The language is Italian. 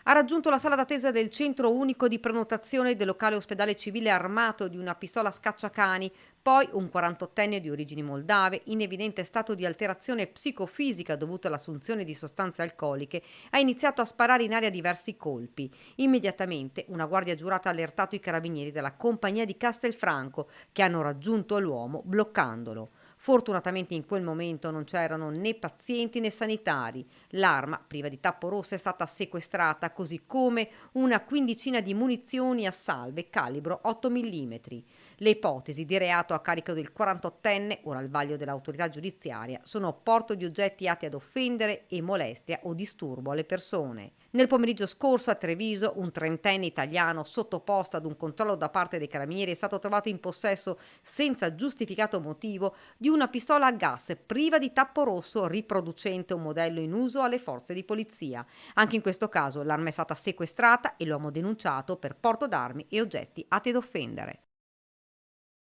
Ha raggiunto la sala d'attesa del centro unico di prenotazione del locale ospedale civile armato di una pistola scacciacani, poi un 48enne di origini moldave, in evidente stato di alterazione psicofisica dovuta all'assunzione di sostanze alcoliche, ha iniziato a sparare in aria diversi colpi. Immediatamente una guardia giurata ha allertato i carabinieri della compagnia di Castelfranco, che hanno raggiunto l'uomo bloccandolo. Fortunatamente in quel momento non c'erano né pazienti né sanitari. L'arma, priva di tappo rosso, è stata sequestrata, così come una quindicina di munizioni a salve calibro 8 mm. Le ipotesi di reato a carico del 48enne, ora al vaglio dell'autorità giudiziaria, sono porto di oggetti atti ad offendere e molestia o disturbo alle persone. Nel pomeriggio scorso a Treviso un trentenne italiano sottoposto ad un controllo da parte dei carabinieri è stato trovato in possesso senza giustificato motivo di una pistola a gas priva di tappo rosso riproducente un modello in uso alle forze di polizia. Anche in questo caso l'arma è stata sequestrata e l'uomo denunciato per porto d'armi e oggetti atti ad offendere.